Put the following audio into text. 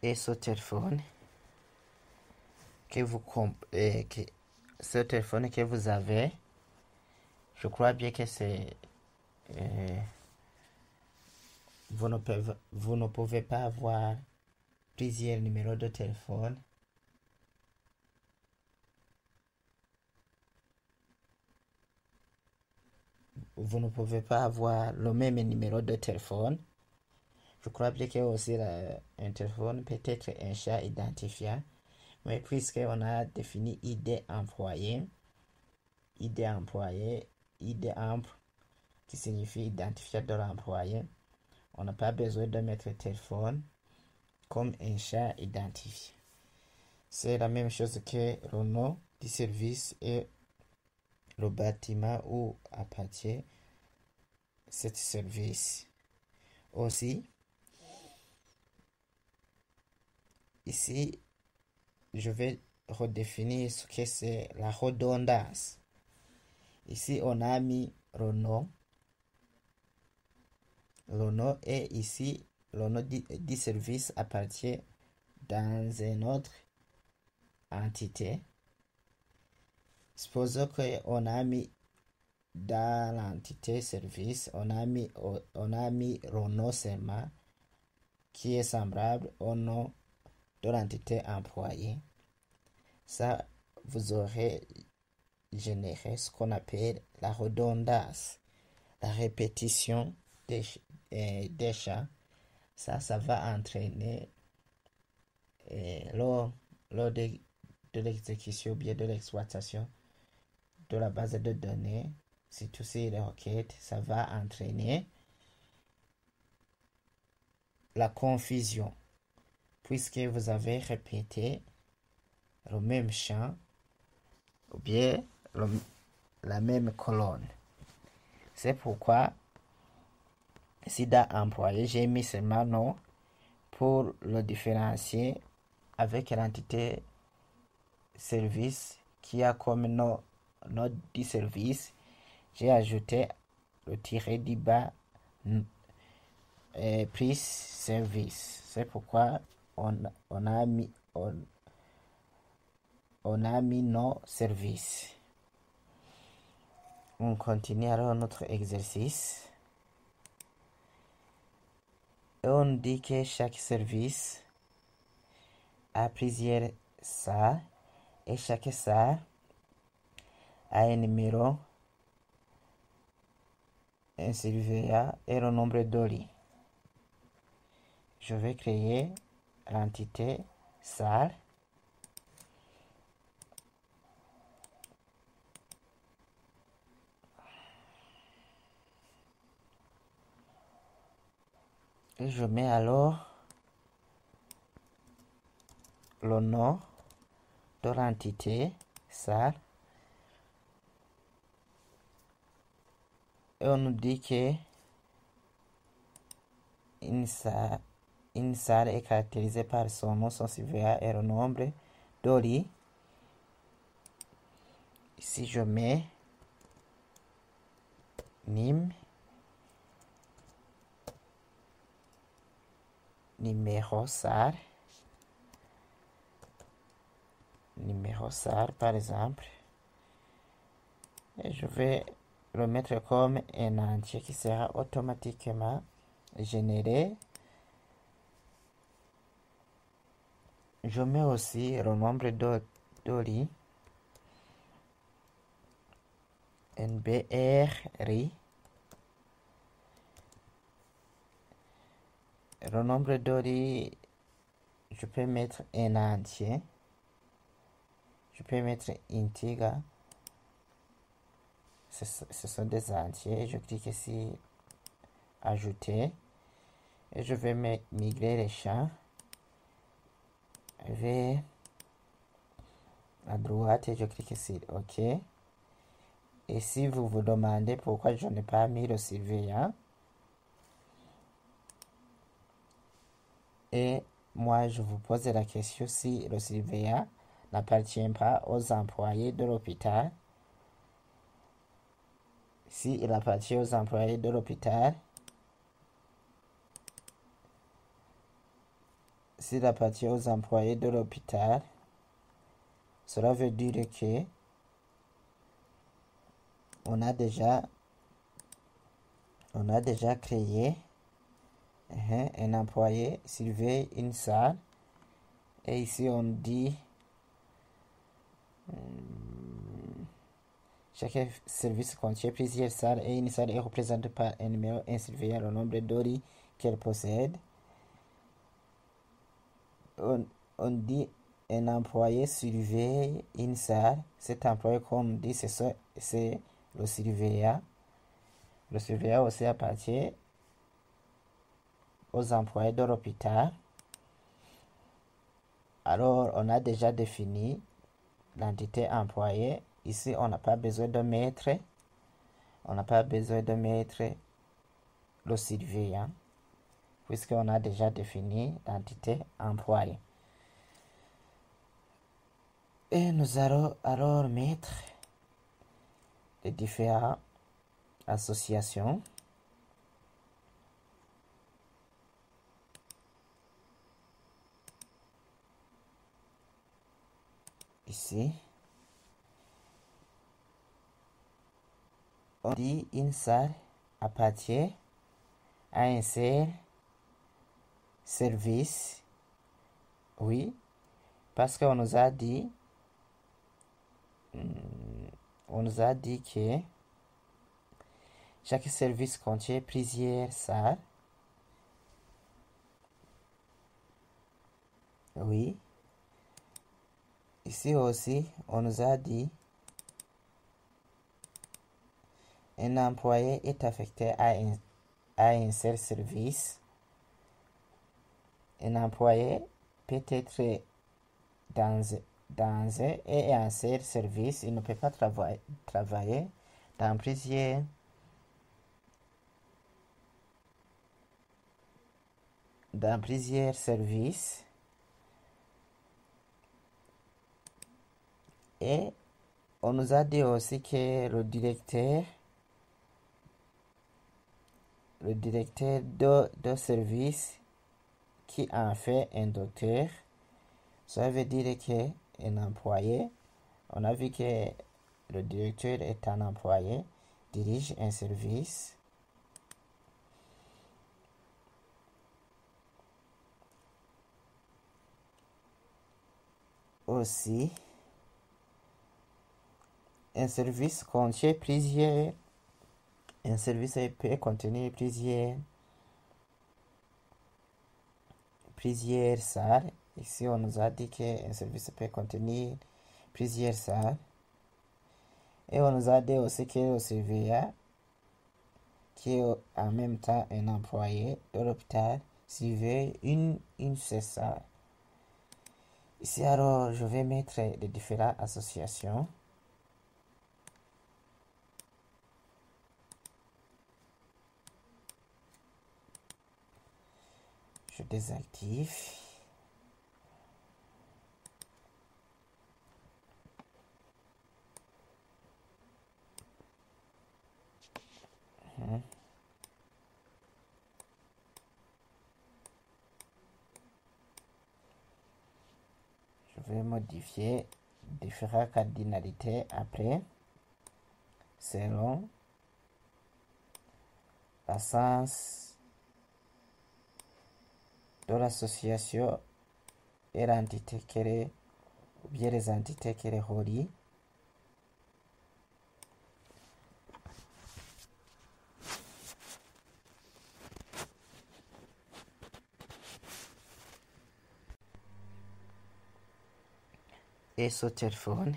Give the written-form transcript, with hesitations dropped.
et ce téléphone ce téléphone que vous avez, je crois bien que c'est vous ne pouvez pas avoir plusieurs numéros de téléphone. Vous ne pouvez pas avoir le même numéro de téléphone. Je crois bien que aussi un téléphone peut être un chat identifiant. Mais puisqu'on a défini ID employé, ID ample, qui signifie identifiant de l'employé, on n'a pas besoin de mettre téléphone comme un chat identifié. C'est la même chose que le nom du service et le bâtiment où appartient ce service. Aussi, ici, je vais redéfinir ce que c'est la redondance. Ici, on a mis le nom et ici, le nom du service appartient dans une autre entité. Supposons qu'on a mis dans l'entité service, on a mis le nom seulement qui est semblable au nom de l'entité employée. Ça, vous aurez généré ce qu'on appelle la redondance, la répétition des champs. Ça va entraîner lors de l'exécution ou bien de l'exploitation de la base de données, surtout si les requêtes, ça va entraîner la confusion, puisque vous avez répété le même champ ou bien la même colonne. C'est pourquoi, si dans employé, j'ai mis seulement nom pour le différencier avec l'entité service qui a comme nom du service. J'ai ajouté le tiré du bas prix service. C'est pourquoi on a mis nos services. On continue alors notre exercice. Et on dit que chaque service a plusieurs salles et chaque salle a un numéro, un surveillant et le nombre de lits. Je vais créer l'entité salle. Et je mets alors le nom de l'entité salle. Et on nous dit que une salle est caractérisée par son nom, son surveillant et le nombre de lits. Ici, je mets NIM, numéro salle par exemple, et je vais le mettre comme un entier qui sera automatiquement généré. Je mets aussi le nombre de lits, NBRI, le nombre de lits, je peux mettre un entier, je peux mettre integer, ce sont des entiers. Je clique ici ajouter et je vais migrer les champs vers à droite et je clique ici OK. Et si vous vous demandez pourquoi je n'ai pas mis le surveillant, et moi je vous pose la question si le surveillant n'appartient pas aux employés de l'hôpital. S'il appartient aux employés de l'hôpital, s'il appartient aux employés de l'hôpital, cela veut dire que on a déjà créé un employé surveille une salle, et ici on dit chaque service contient plusieurs salles et une salle est représentée par un numéro, un surveillant le nombre d'oris qu'elle possède. On dit un employé surveille une salle. Cet employé, comme on dit, c'est le surveillant. Le surveillant aussi appartient aux employés de l'hôpital. Alors, on a déjà défini l'entité employée. Ici, on n'a pas besoin de mettre le surveillant, puisqu'on a déjà défini l'entité employée. Et nous allons alors mettre les différentes associations. Ici, on dit une salle appartient à un seul service. Oui, parce qu'on nous a dit que chaque service contient plusieurs salles. Oui. Ici aussi, on nous a dit un employé est affecté à un seul service. Un employé peut être dans un et un seul service. Il ne peut pas travailler dans plusieurs services. Et on nous a dit aussi que le directeur de service qui en fait un docteur, ça veut dire qu'un employé, on a vu que le directeur est un employé, dirige un service. Aussi, un service contient un service peut contenir plusieurs salles. Ici, on nous a dit qu'un service peut contenir plusieurs salles. Et on nous a dit aussi que le surveillant, qui est en même temps un employé de l'hôpital, surveille une seule salle. Ici, alors, je vais mettre les différentes associations. Je désactive. Je vais modifier différentes cardinalités après, selon la sens de l'association et l'entité qu'elle est, ou bien les entités qu'elle relie. Et ce téléphone